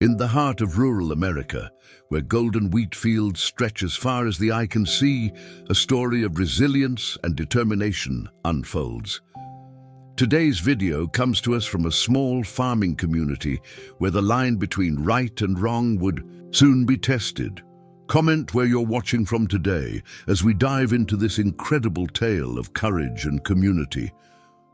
In the heart of rural America, where golden wheat fields stretch as far as the eye can see, a story of resilience and determination unfolds. Today's video comes to us from a small farming community where the line between right and wrong would soon be tested. Comment where you're watching from today as we dive into this incredible tale of courage and community.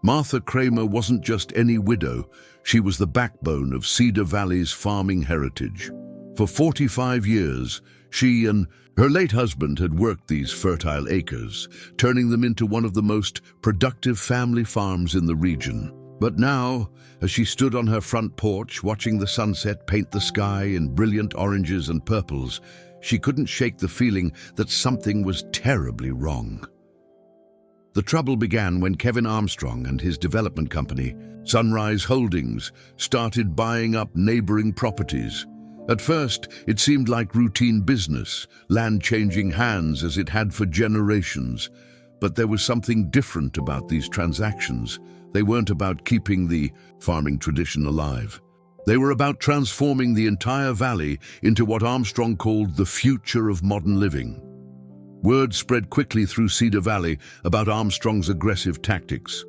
Martha Kramer wasn't just any widow, she was the backbone of Cedar Valley's farming heritage. For 45 years, she and her late husband had worked these fertile acres, turning them into one of the most productive family farms in the region. But now, as she stood on her front porch watching the sunset paint the sky in brilliant oranges and purples, she couldn't shake the feeling that something was terribly wrong. The trouble began when Kevin Armstrong and his development company, Sunrise Holdings, started buying up neighboring properties. At first, it seemed like routine business, land changing hands as it had for generations. But there was something different about these transactions. They weren't about keeping the farming tradition alive. They were about transforming the entire valley into what Armstrong called the future of modern living. Word spread quickly through Cedar Valley about Armstrong's aggressive tactics.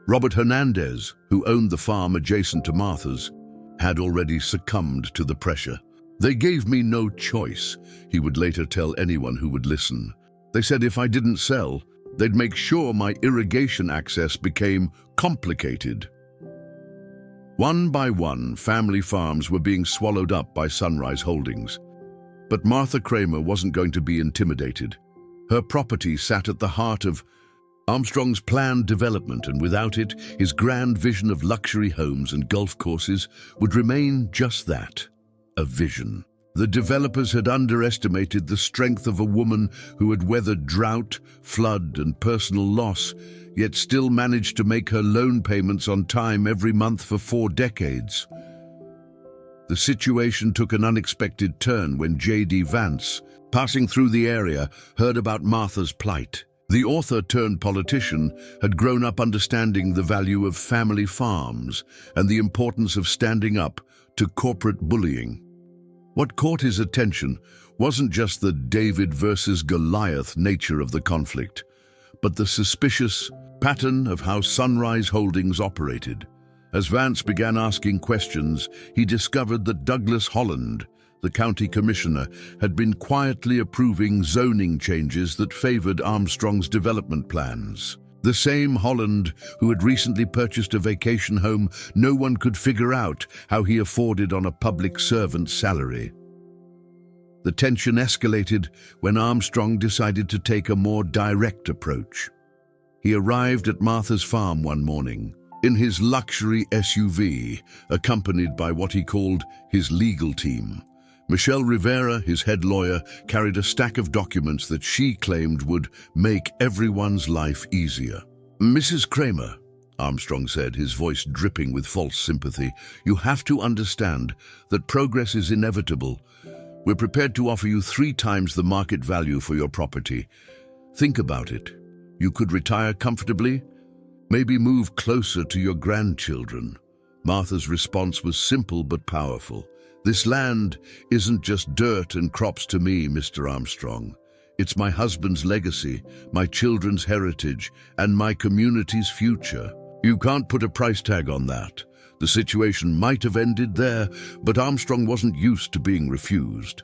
Robert Hernandez, who owned the farm adjacent to Martha's, had already succumbed to the pressure. "They gave me no choice," he would later tell anyone who would listen. "They said if I didn't sell, they'd make sure my irrigation access became complicated." One by one, family farms were being swallowed up by Sunrise Holdings. But Martha Kramer wasn't going to be intimidated. Her property sat at the heart of Armstrong's planned development, and without it, his grand vision of luxury homes and golf courses would remain just that, a vision. The developers had underestimated the strength of a woman who had weathered drought, flood, and personal loss, yet still managed to make her loan payments on time every month for 4 decades. The situation took an unexpected turn when Vance, passing through the area, heard about Martha's plight. The author-turned-politician had grown up understanding the value of family farms and the importance of standing up to corporate bullying. What caught his attention wasn't just the David versus Goliath nature of the conflict, but the suspicious pattern of how Sunrise Holdings operated. As Vance began asking questions, he discovered that Douglas Holland, the county commissioner, had been quietly approving zoning changes that favored Armstrong's development plans. The same Holland who had recently purchased a vacation home no one could figure out how he afforded on a public servant's salary. The tension escalated when Armstrong decided to take a more direct approach. He arrived at Martha's farm one morning, in his luxury SUV, accompanied by what he called his legal team. Michelle Rivera, his head lawyer, carried a stack of documents that she claimed would make everyone's life easier. "Mrs. Kramer," Armstrong said, his voice dripping with false sympathy, "you have to understand that progress is inevitable. We're prepared to offer you 3 times the market value for your property. Think about it. You could retire comfortably, maybe move closer to your grandchildren." Martha's response was simple but powerful. "This land isn't just dirt and crops to me, Mr. Armstrong. It's my husband's legacy, my children's heritage, and my community's future. You can't put a price tag on that." The situation might have ended there, but Armstrong wasn't used to being refused.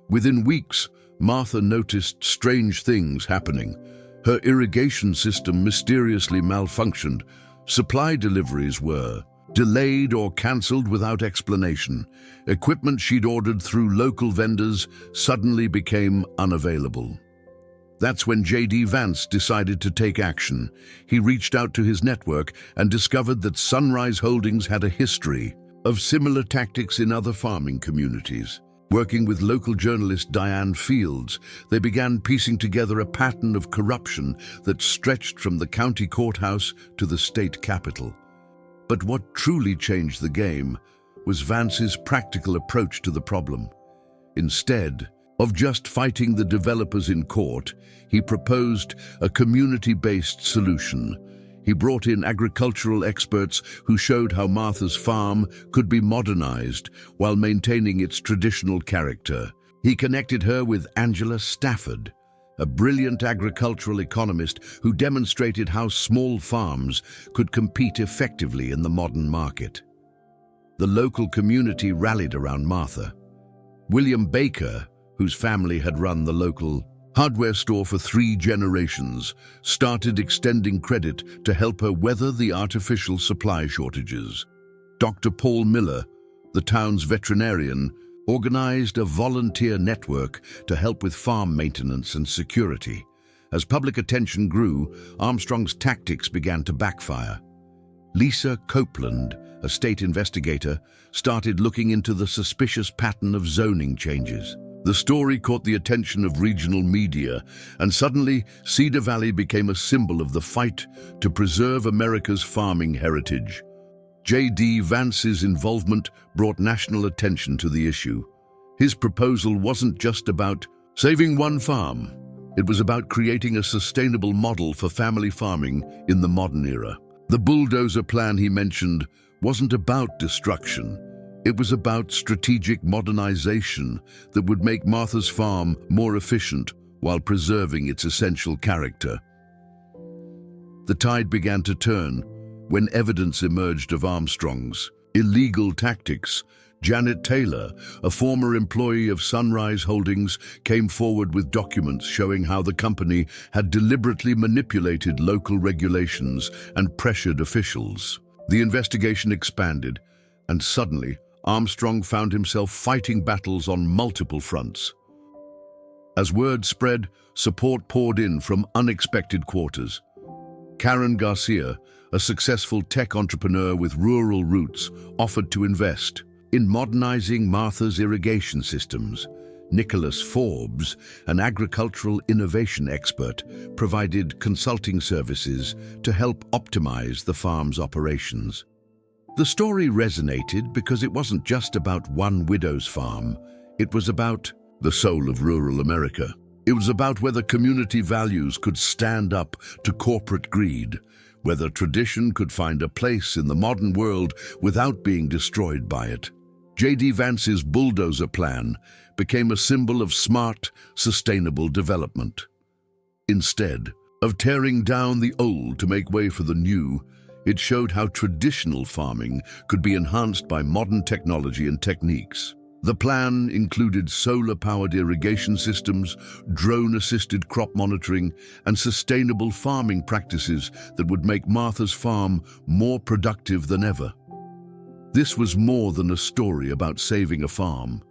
Within weeks, Martha noticed strange things happening. Her irrigation system mysteriously malfunctioned. Supply deliveries were delayed or cancelled without explanation. Equipment she'd ordered through local vendors suddenly became unavailable. That's when Vance decided to take action. He reached out to his network and discovered that Sunrise Holdings had a history of similar tactics in other farming communities. Working with local journalist Diane Fields, they began piecing together a pattern of corruption that stretched from the county courthouse to the state capitol. But what truly changed the game was Vance's practical approach to the problem. Instead of just fighting the developers in court, he proposed a community-based solution. He brought in agricultural experts who showed how Martha's farm could be modernized while maintaining its traditional character. He connected her with Angela Stafford, a brilliant agricultural economist who demonstrated how small farms could compete effectively in the modern market. The local community rallied around Martha. William Baker, whose family had run the local hardware store for 3 generations, started extending credit to help her weather the artificial supply shortages. Dr. Paul Miller, the town's veterinarian, organized a volunteer network to help with farm maintenance and security. As public attention grew, Armstrong's tactics began to backfire. Lisa Copeland, a state investigator, started looking into the suspicious pattern of zoning changes. The story caught the attention of regional media, and suddenly Cedar Valley became a symbol of the fight to preserve America's farming heritage. J.D. Vance's involvement brought national attention to the issue. His proposal wasn't just about saving one farm. It was about creating a sustainable model for family farming in the modern era. The Bulldozer plan he mentioned wasn't about destruction. It was about strategic modernization that would make Martha's farm more efficient while preserving its essential character. The tide began to turn when evidence emerged of Armstrong's illegal tactics. Janet Taylor, a former employee of Sunrise Holdings, came forward with documents showing how the company had deliberately manipulated local regulations and pressured officials. The investigation expanded, and suddenly Armstrong found himself fighting battles on multiple fronts. As word spread, support poured in from unexpected quarters. Karen Garcia, a successful tech entrepreneur with rural roots, offered to invest in modernizing Martha's irrigation systems. Nicholas Forbes, an agricultural innovation expert, provided consulting services to help optimize the farm's operations. The story resonated because it wasn't just about one widow's farm. It was about the soul of rural America. It was about whether community values could stand up to corporate greed, whether tradition could find a place in the modern world without being destroyed by it. J.D. Vance's Bulldozer plan became a symbol of smart, sustainable development. Instead of tearing down the old to make way for the new, it showed how traditional farming could be enhanced by modern technology and techniques. The plan included solar-powered irrigation systems, drone-assisted crop monitoring, and sustainable farming practices that would make Martha's farm more productive than ever. This was more than a story about saving a farm.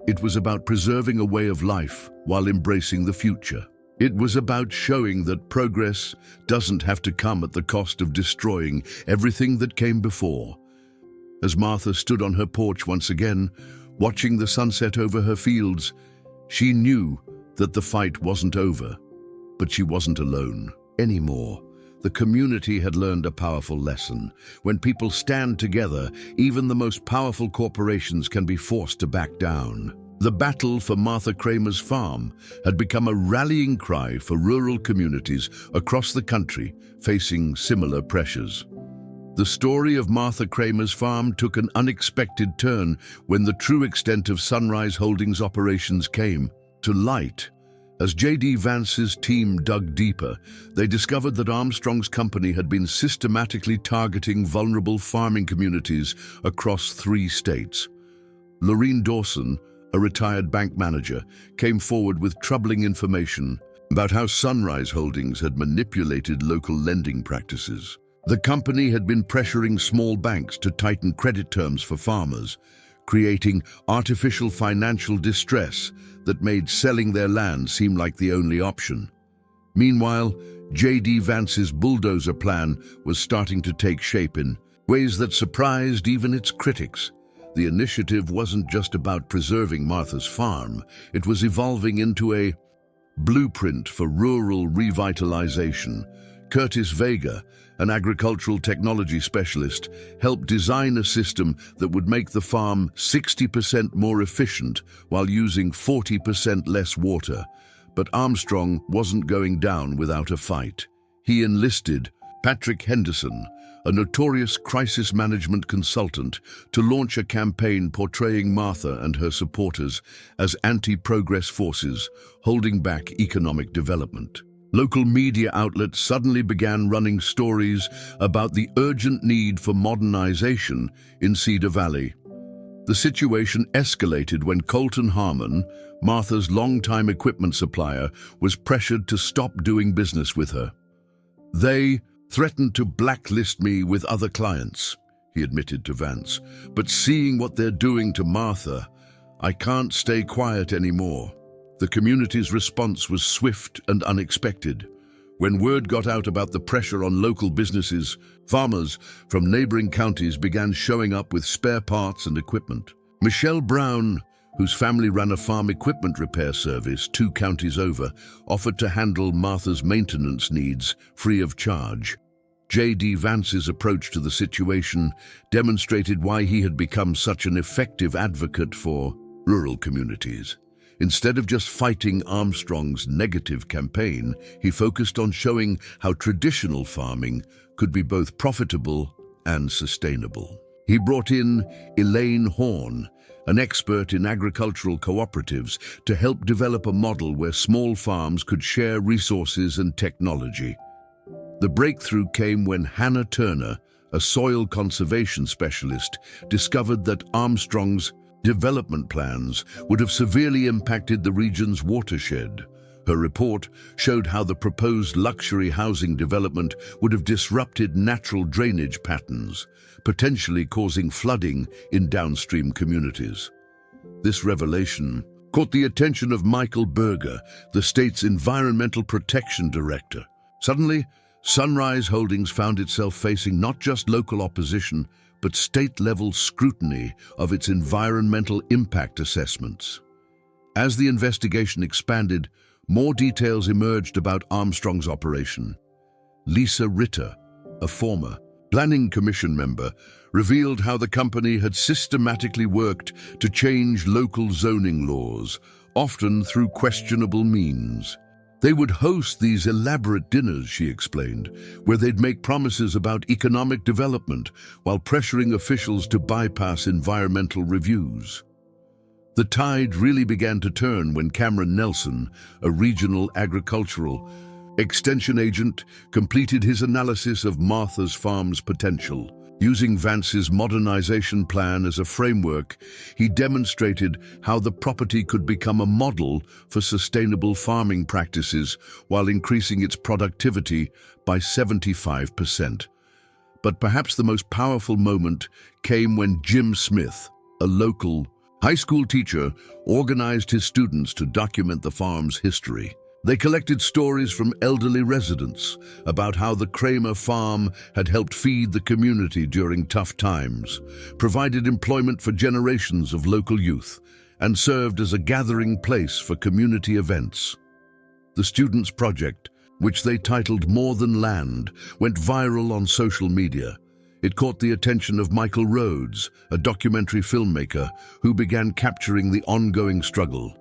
It was about preserving a way of life while embracing the future. It was about showing that progress doesn't have to come at the cost of destroying everything that came before. As Martha stood on her porch once again, watching the sunset over her fields, she knew that the fight wasn't over, but she wasn't alone anymore. The community had learned a powerful lesson. When people stand together, even the most powerful corporations can be forced to back down. The battle for Martha Kramer's farm had become a rallying cry for rural communities across the country facing similar pressures. The story of Martha Kramer's farm took an unexpected turn when the true extent of Sunrise Holdings' operations came to light. As J.D. Vance's team dug deeper, they discovered that Armstrong's company had been systematically targeting vulnerable farming communities across 3 states. Lorene Dawson, a retired bank manager, came forward with troubling information about how Sunrise Holdings had manipulated local lending practices. The company had been pressuring small banks to tighten credit terms for farmers, creating artificial financial distress that made selling their land seem like the only option. Meanwhile, J.D. Vance's Bulldozer plan was starting to take shape in ways that surprised even its critics. The initiative wasn't just about preserving Martha's farm, it was evolving into a blueprint for rural revitalization. Curtis Vega, an agricultural technology specialist, helped design a system that would make the farm 60% more efficient while using 40% less water. But Armstrong wasn't going down without a fight. He enlisted Patrick Henderson, a notorious crisis management consultant, to launch a campaign portraying Martha and her supporters as anti-progress forces holding back economic development. Local media outlets suddenly began running stories about the urgent need for modernization in Cedar Valley. The situation escalated when Colton Harmon, Martha's longtime equipment supplier, was pressured to stop doing business with her. "They threatened to blacklist me with other clients," he admitted to Vance. "But seeing what they're doing to Martha, I can't stay quiet anymore." The community's response was swift and unexpected. When word got out about the pressure on local businesses, farmers from neighboring counties began showing up with spare parts and equipment. Michelle Brown, whose family ran a farm equipment repair service 2 counties over, offered to handle Martha's maintenance needs free of charge. J.D. Vance's approach to the situation demonstrated why he had become such an effective advocate for rural communities. Instead of just fighting Armstrong's negative campaign, he focused on showing how traditional farming could be both profitable and sustainable. He brought in Elaine Horn, an expert in agricultural cooperatives, to help develop a model where small farms could share resources and technology. The breakthrough came when Hannah Turner, a soil conservation specialist, discovered that Armstrong's development plans would have severely impacted the region's watershed. Her report showed how the proposed luxury housing development would have disrupted natural drainage patterns, potentially causing flooding in downstream communities. This revelation caught the attention of Michael Berger, the state's Environmental Protection Director. Suddenly, Sunrise Holdings found itself facing not just local opposition, but state-level scrutiny of its environmental impact assessments. As the investigation expanded, more details emerged about Armstrong's operation. Lisa Ritter, a former Planning Commission member, revealed how the company had systematically worked to change local zoning laws, often through questionable means. They would host these elaborate dinners, she explained, where they'd make promises about economic development while pressuring officials to bypass environmental reviews. The tide really began to turn when Cameron Nelson, a regional agricultural extension agent, completed his analysis of Martha's farm's potential. Using Vance's modernization plan as a framework, he demonstrated how the property could become a model for sustainable farming practices while increasing its productivity by 75%. But perhaps the most powerful moment came when Jim Smith, a local high school teacher, organized his students to document the farm's history. They collected stories from elderly residents about how the Kramer farm had helped feed the community during tough times, provided employment for generations of local youth, and served as a gathering place for community events. The students' project, which they titled More Than Land, went viral on social media. It caught the attention of Michael Rhodes, a documentary filmmaker who began capturing the ongoing struggle.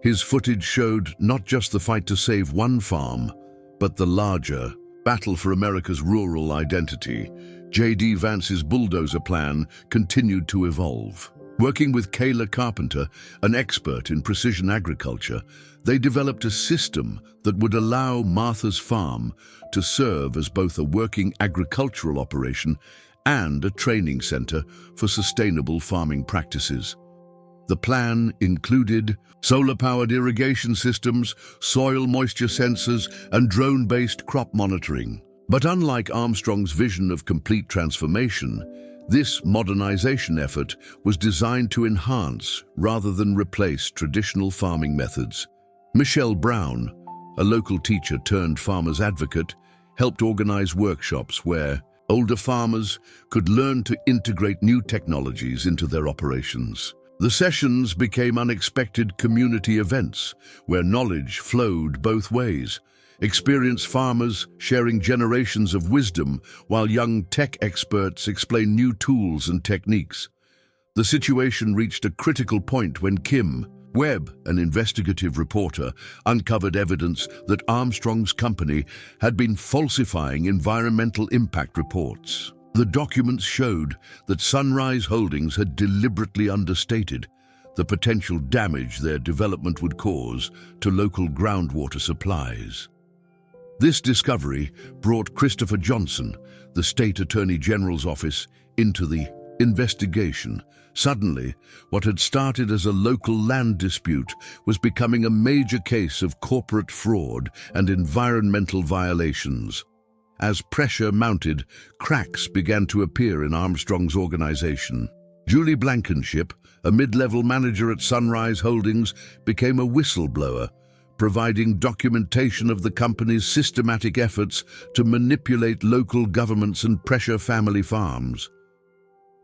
His footage showed not just the fight to save one farm, but the larger battle for America's rural identity. J.D. Vance's Bulldozer plan continued to evolve. Working with Kayla Carpenter, an expert in precision agriculture, they developed a system that would allow Martha's farm to serve as both a working agricultural operation and a training center for sustainable farming practices. The plan included solar-powered irrigation systems, soil moisture sensors, and drone-based crop monitoring. But unlike Armstrong's vision of complete transformation, this modernization effort was designed to enhance rather than replace traditional farming methods. Michelle Brown, a local teacher turned farmers advocate, helped organize workshops where older farmers could learn to integrate new technologies into their operations. The sessions became unexpected community events where knowledge flowed both ways. Experienced farmers sharing generations of wisdom while young tech experts explained new tools and techniques. The situation reached a critical point when Kim, Webb, an investigative reporter, uncovered evidence that Armstrong's company had been falsifying environmental impact reports. The documents showed that Sunrise Holdings had deliberately understated the potential damage their development would cause to local groundwater supplies. This discovery brought Christopher Johnson, the State Attorney General's office, into the investigation. Suddenly, what had started as a local land dispute was becoming a major case of corporate fraud and environmental violations. As pressure mounted, cracks began to appear in Armstrong's organization. Julie Blankenship, a mid-level manager at Sunrise Holdings, became a whistleblower, providing documentation of the company's systematic efforts to manipulate local governments and pressure family farms.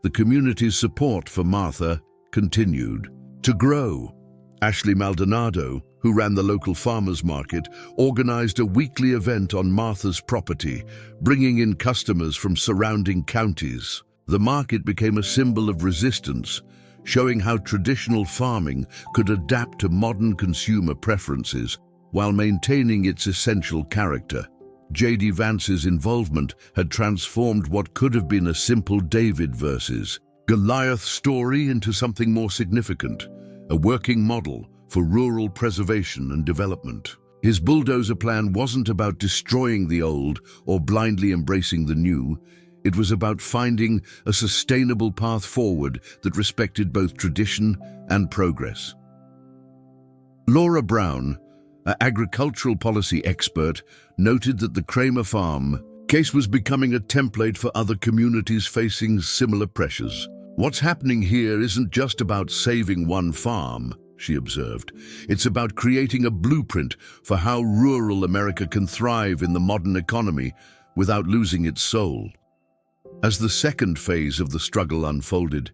The community's support for Martha continued to grow. Ashley Maldonado, who ran the local farmers market, organized a weekly event on Martha's property, bringing in customers from surrounding counties. The market became a symbol of resistance, showing how traditional farming could adapt to modern consumer preferences while maintaining its essential character. J.D. Vance's involvement had transformed what could have been a simple David versus Goliath story into something more significant, a working model for rural preservation and development. His bulldozer plan wasn't about destroying the old or blindly embracing the new. It was about finding a sustainable path forward that respected both tradition and progress. Laura Brown, an agricultural policy expert, noted that the Kramer Farm case was becoming a template for other communities facing similar pressures. What's happening here isn't just about saving one farm, she observed. It's about creating a blueprint for how rural America can thrive in the modern economy without losing its soul. As the second phase of the struggle unfolded,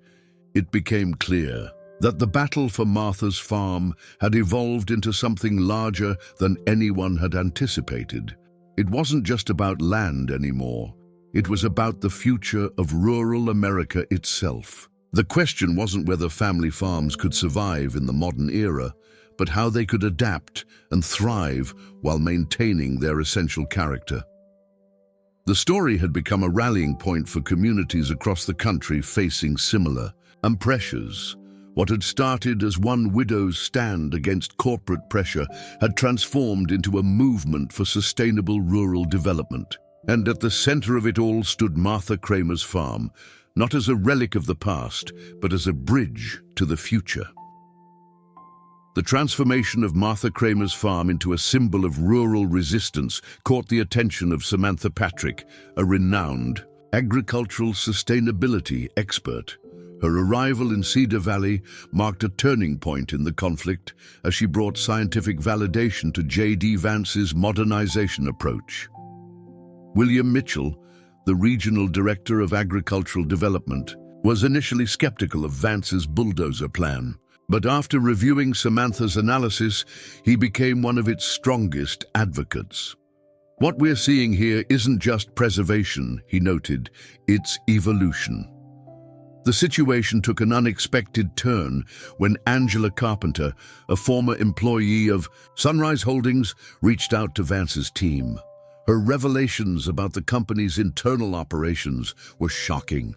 it became clear that the battle for Martha's farm had evolved into something larger than anyone had anticipated. It wasn't just about land anymore. It was about the future of rural America itself. The question wasn't whether family farms could survive in the modern era, but how they could adapt and thrive while maintaining their essential character. The story had become a rallying point for communities across the country facing similar pressures. What had started as one widow's stand against corporate pressure had transformed into a movement for sustainable rural development. And at the center of it all stood Martha Kramer's farm, not as a relic of the past, but as a bridge to the future. The transformation of Martha Kramer's farm into a symbol of rural resistance caught the attention of Samantha Patrick, a renowned agricultural sustainability expert. Her arrival in Cedar Valley marked a turning point in the conflict as she brought scientific validation to J.D. Vance's modernization approach. William Mitchell, the regional director of agricultural development, was initially skeptical of Vance's bulldozer plan. But after reviewing Samantha's analysis, he became one of its strongest advocates. What we're seeing here isn't just preservation, he noted, it's evolution. The situation took an unexpected turn when Angela Carpenter, a former employee of Sunrise Holdings, reached out to Vance's team. Her revelations about the company's internal operations were shocking.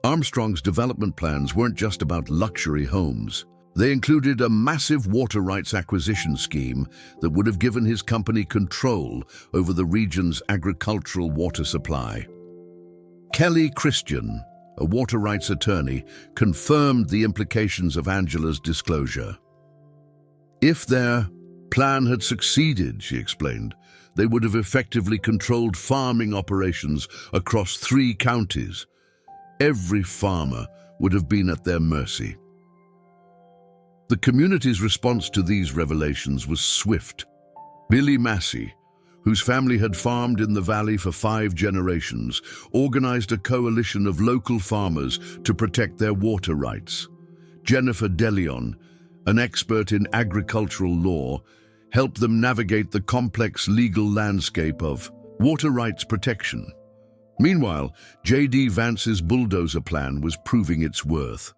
Armstrong's development plans weren't just about luxury homes. They included a massive water rights acquisition scheme that would have given his company control over the region's agricultural water supply. Kelly Christian, a water rights attorney, confirmed the implications of Angela's disclosure. If their plan had succeeded, she explained, they would have effectively controlled farming operations across 3 counties. Every farmer would have been at their mercy. The community's response to these revelations was swift. Billy Massey, whose family had farmed in the valley for 5 generations, organized a coalition of local farmers to protect their water rights. Jennifer DeLeon, an expert in agricultural law, helped them navigate the complex legal landscape of water rights protection. Meanwhile, J.D. Vance's bulldozer plan was proving its worth.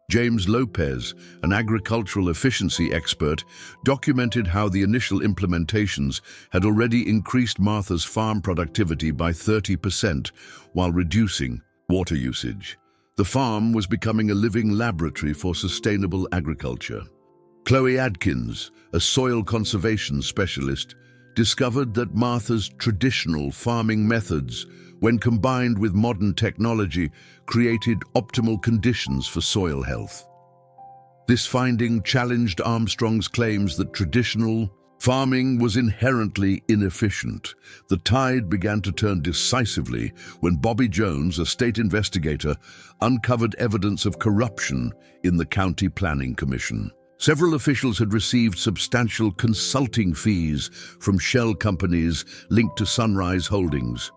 James Lopez, an agricultural efficiency expert, documented how the initial implementations had already increased Martha's farm productivity by 30% while reducing water usage. The farm was becoming a living laboratory for sustainable agriculture. Chloe Adkins, a soil conservation specialist, discovered that Martha's traditional farming methods, when combined with modern technology, created optimal conditions for soil health. This finding challenged Armstrong's claims that traditional farming was inherently inefficient. The tide began to turn decisively when Bobby Jones, a state investigator, uncovered evidence of corruption in the County Planning Commission. Several officials had received substantial consulting fees from shell companies linked to Sunrise Holdings.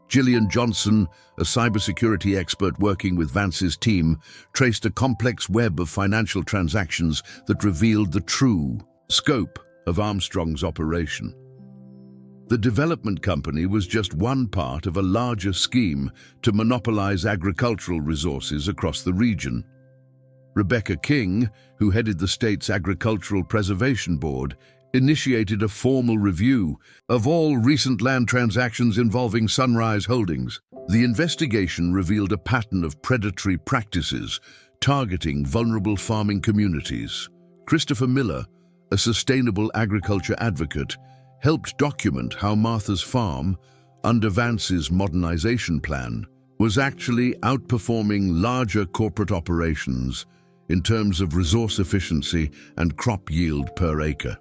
Gillian Johnson, a cybersecurity expert working with Vance's team, traced a complex web of financial transactions that revealed the true scope of Armstrong's operation. The development company was just one part of a larger scheme to monopolize agricultural resources across the region. Rebecca King, who headed the state's Agricultural Preservation Board, initiated a formal review of all recent land transactions involving Sunrise Holdings. The investigation revealed a pattern of predatory practices targeting vulnerable farming communities. Christopher Miller, a sustainable agriculture advocate, helped document how Martha's farm, under Vance's modernization plan, was actually outperforming larger corporate operations in terms of resource efficiency and crop yield per acre.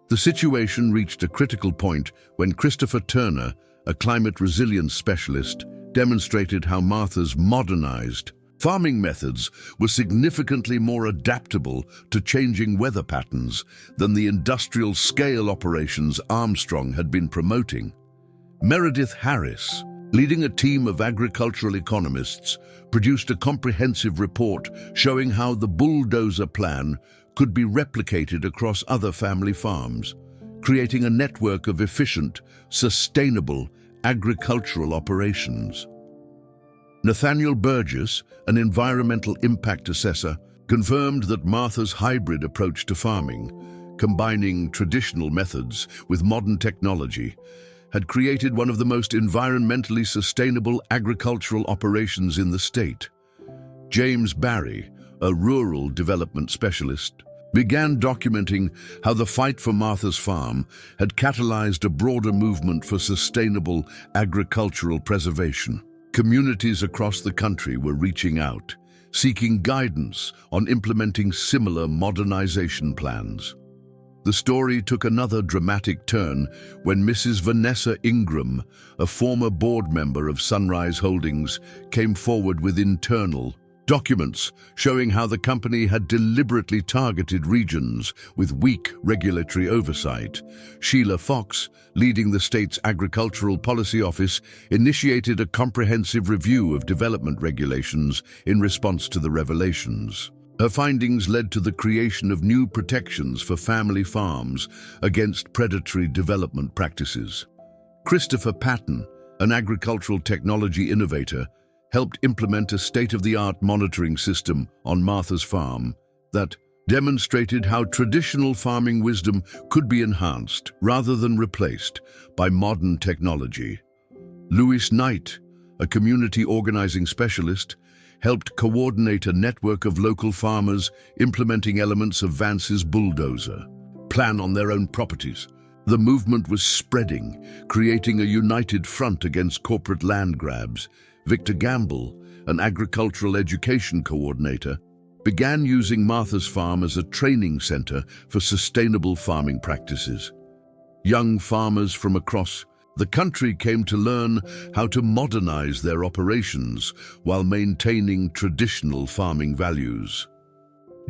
The situation reached a critical point when Christopher Turner, a climate resilience specialist, demonstrated how Martha's modernized farming methods were significantly more adaptable to changing weather patterns than the industrial-scale operations Armstrong had been promoting. Meredith Harris, leading a team of agricultural economists, produced a comprehensive report showing how the Bulldozer plan could be replicated across other family farms, creating a network of efficient, sustainable agricultural operations. Nathaniel Burgess, an environmental impact assessor, confirmed that Martha's hybrid approach to farming, combining traditional methods with modern technology, had created one of the most environmentally sustainable agricultural operations in the state. James Barry, a rural development specialist, began documenting how the fight for Martha's farm had catalyzed a broader movement for sustainable agricultural preservation. Communities across the country were reaching out, seeking guidance on implementing similar modernization plans. The story took another dramatic turn when Mrs. Vanessa Ingram, a former board member of Sunrise Holdings, came forward with internal documents showing how the company had deliberately targeted regions with weak regulatory oversight. Sheila Fox, leading the state's Agricultural Policy Office, initiated a comprehensive review of development regulations in response to the revelations. Her findings led to the creation of new protections for family farms against predatory development practices. Christopher Patton, an agricultural technology innovator, helped implement a state-of-the-art monitoring system on Martha's farm that demonstrated how traditional farming wisdom could be enhanced rather than replaced by modern technology. Louis Knight, a community organizing specialist, helped coordinate a network of local farmers implementing elements of Vance's Bulldozer plan on their own properties. The movement was spreading, creating a united front against corporate land grabs. Victor Gamble, an agricultural education coordinator, began using Martha's farm as a training center for sustainable farming practices. Young farmers from across the country came to learn how to modernize their operations while maintaining traditional farming values.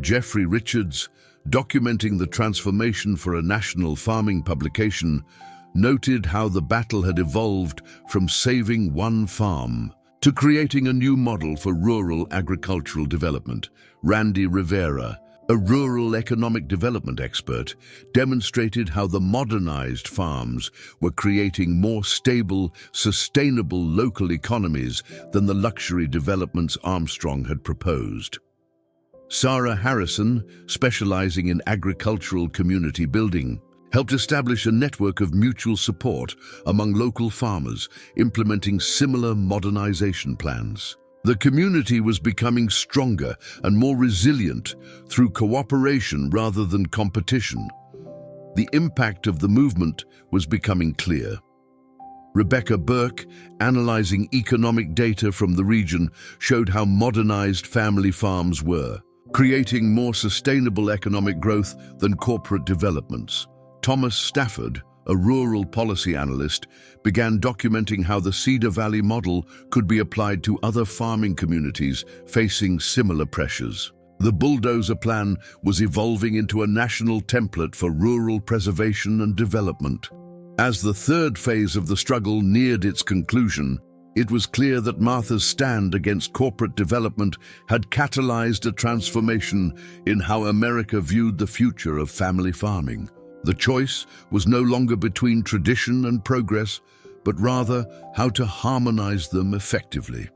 Jeffrey Richards, documenting the transformation for a national farming publication, noted how the battle had evolved from saving one farm to creating a new model for rural agricultural development. Randy Rivera, a rural economic development expert, demonstrated how the modernized farms were creating more stable, sustainable local economies than the luxury developments Armstrong had proposed. Sarah Harrison, specializing in agricultural community building, helped establish a network of mutual support among local farmers, implementing similar modernization plans. The community was becoming stronger and more resilient through cooperation rather than competition. The impact of the movement was becoming clear. Rebecca Burke, analyzing economic data from the region, showed how modernized family farms were, creating more sustainable economic growth than corporate developments. Thomas Stafford, a rural policy analyst, began documenting how the Cedar Valley model could be applied to other farming communities facing similar pressures. The Bulldozer plan was evolving into a national template for rural preservation and development. As the third phase of the struggle neared its conclusion, it was clear that Martha's stand against corporate development had catalyzed a transformation in how America viewed the future of family farming. The choice was no longer between tradition and progress, but rather how to harmonize them effectively.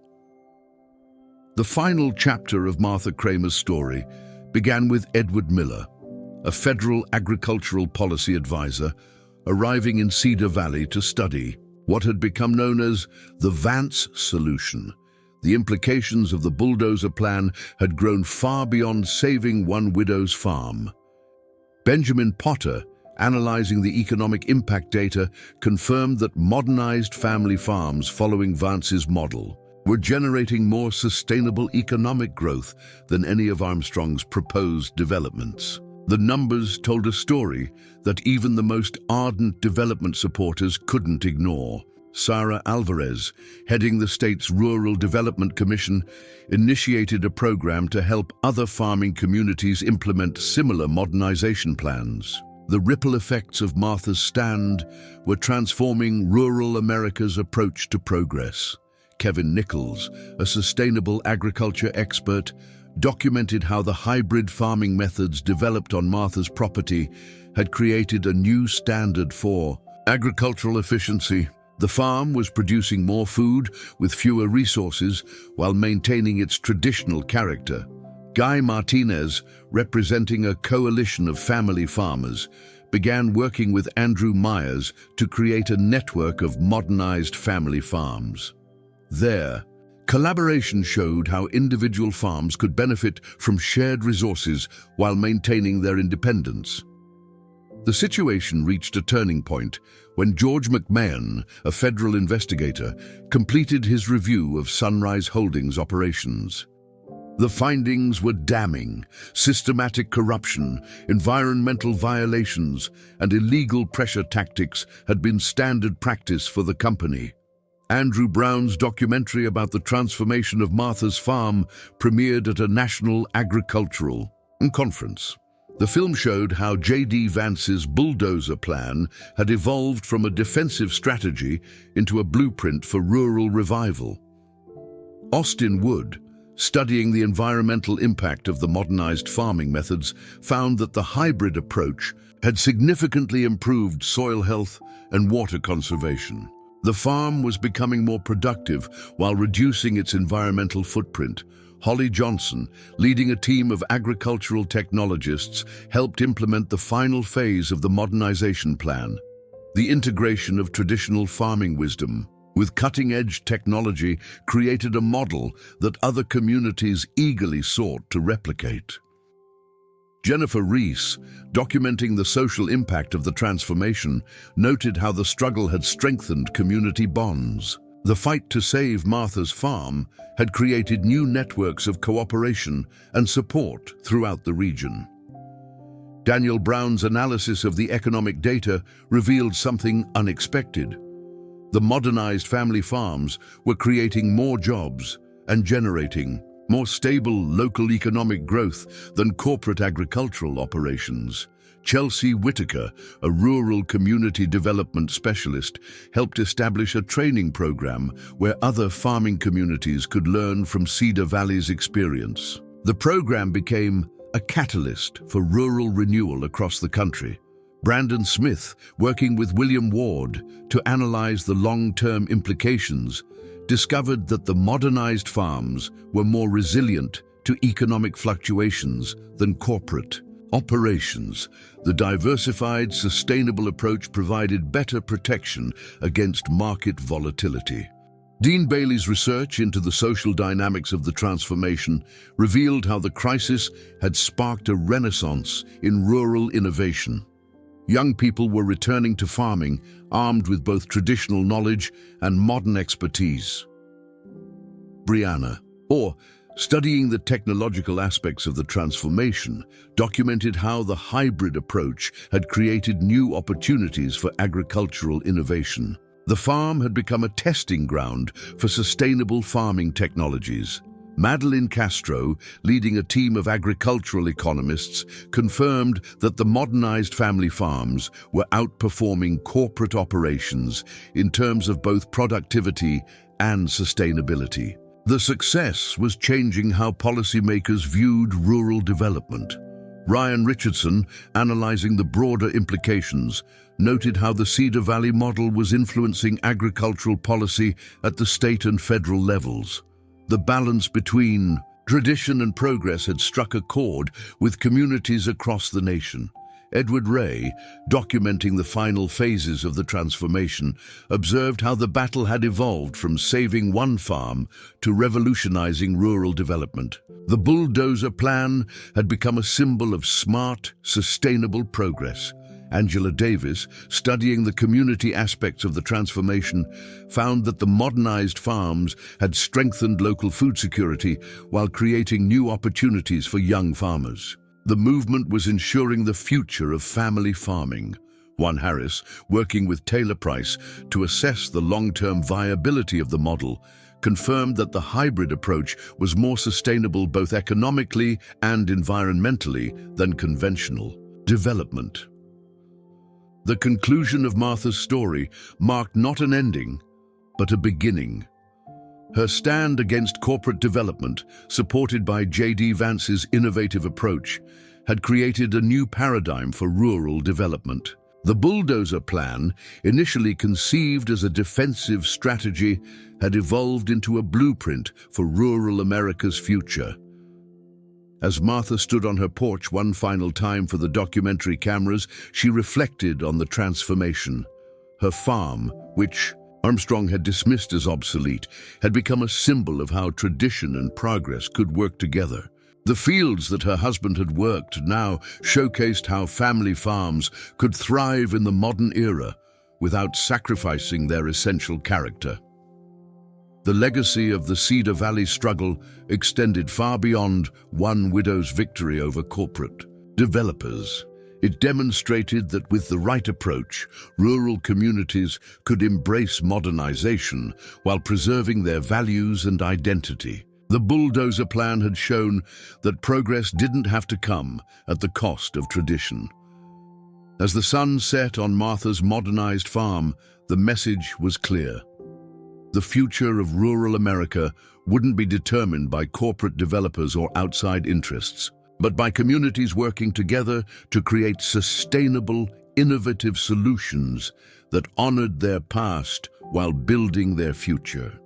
The final chapter of Martha Kramer's story began with Edward Miller, a federal agricultural policy advisor, arriving in Cedar Valley to study what had become known as the Vance solution. The implications of the Bulldozer plan had grown far beyond saving one widow's farm. Benjamin Potter, analyzing the economic impact data, confirmed that modernized family farms following Vance's model were generating more sustainable economic growth than any of Armstrong's proposed developments. The numbers told a story that even the most ardent development supporters couldn't ignore. Sarah Alvarez, heading the state's Rural Development Commission, initiated a program to help other farming communities implement similar modernization plans. The ripple effects of Martha's stand were transforming rural America's approach to progress. Kevin Nichols, a sustainable agriculture expert, documented how the hybrid farming methods developed on Martha's property had created a new standard for agricultural efficiency. The farm was producing more food with fewer resources while maintaining its traditional character. Guy Martinez, representing a coalition of family farmers, began working with Andrew Myers to create a network of modernized family farms. There, collaboration showed how individual farms could benefit from shared resources while maintaining their independence. The situation reached a turning point when George McMahon, a federal investigator, completed his review of Sunrise Holdings' operations. The findings were damning. Systematic corruption, environmental violations, and illegal pressure tactics had been standard practice for the company. Andrew Brown's documentary about the transformation of Martha's farm premiered at a national agricultural conference. The film showed how J.D. Vance's Bulldozer plan had evolved from a defensive strategy into a blueprint for rural revival. Austin Wood, studying the environmental impact of the modernized farming methods, found that the hybrid approach had significantly improved soil health and water conservation. The farm was becoming more productive while reducing its environmental footprint. Holly Johnson, leading a team of agricultural technologists, helped implement the final phase of the modernization plan, the integration of traditional farming wisdom with cutting-edge technology created a model that other communities eagerly sought to replicate. Jennifer Reese, documenting the social impact of the transformation, noted how the struggle had strengthened community bonds. The fight to save Martha's farm had created new networks of cooperation and support throughout the region. Daniel Brown's analysis of the economic data revealed something unexpected. The modernized family farms were creating more jobs and generating more stable local economic growth than corporate agricultural operations. Chelsea Whitaker, a rural community development specialist, helped establish a training program where other farming communities could learn from Cedar Valley's experience. The program became a catalyst for rural renewal across the country. Brandon Smith, working with William Ward to analyze the long-term implications, discovered that the modernized farms were more resilient to economic fluctuations than corporate operations. The diversified, sustainable approach provided better protection against market volatility. Dean Bailey's research into the social dynamics of the transformation revealed how the crisis had sparked a renaissance in rural innovation. Young people were returning to farming, armed with both traditional knowledge and modern expertise. Brianna, or Studying the Technological Aspects of the Transformation, documented how the hybrid approach had created new opportunities for agricultural innovation. The farm had become a testing ground for sustainable farming technologies. Madeline Castro, leading a team of agricultural economists, confirmed that the modernized family farms were outperforming corporate operations in terms of both productivity and sustainability. The success was changing how policymakers viewed rural development. Ryan Richardson, analyzing the broader implications, noted how the Cedar Valley model was influencing agricultural policy at the state and federal levels. The balance between tradition and progress had struck a chord with communities across the nation. Edward Ray, documenting the final phases of the transformation, observed how the battle had evolved from saving one farm to revolutionizing rural development. The Bulldozer plan had become a symbol of smart, sustainable progress. Angela Davis, studying the community aspects of the transformation, found that the modernized farms had strengthened local food security while creating new opportunities for young farmers. The movement was ensuring the future of family farming. Juan Harris, working with Taylor Price to assess the long-term viability of the model, confirmed that the hybrid approach was more sustainable both economically and environmentally than conventional development. The conclusion of Martha's story marked not an ending, but a beginning. Her stand against corporate development, supported by J.D. Vance's innovative approach, had created a new paradigm for rural development. The Bulldozer plan, initially conceived as a defensive strategy, had evolved into a blueprint for rural America's future. As Martha stood on her porch one final time for the documentary cameras, she reflected on the transformation. Her farm, which Armstrong had dismissed as obsolete, had become a symbol of how tradition and progress could work together. The fields that her husband had worked now showcased how family farms could thrive in the modern era without sacrificing their essential character. The legacy of the Cedar Valley struggle extended far beyond one widow's victory over corporate developers. It demonstrated that with the right approach, rural communities could embrace modernization while preserving their values and identity. The Bulldozer plan had shown that progress didn't have to come at the cost of tradition. As the sun set on Martha's modernized farm, the message was clear. The future of rural America wouldn't be determined by corporate developers or outside interests, but by communities working together to create sustainable, innovative solutions that honored their past while building their future.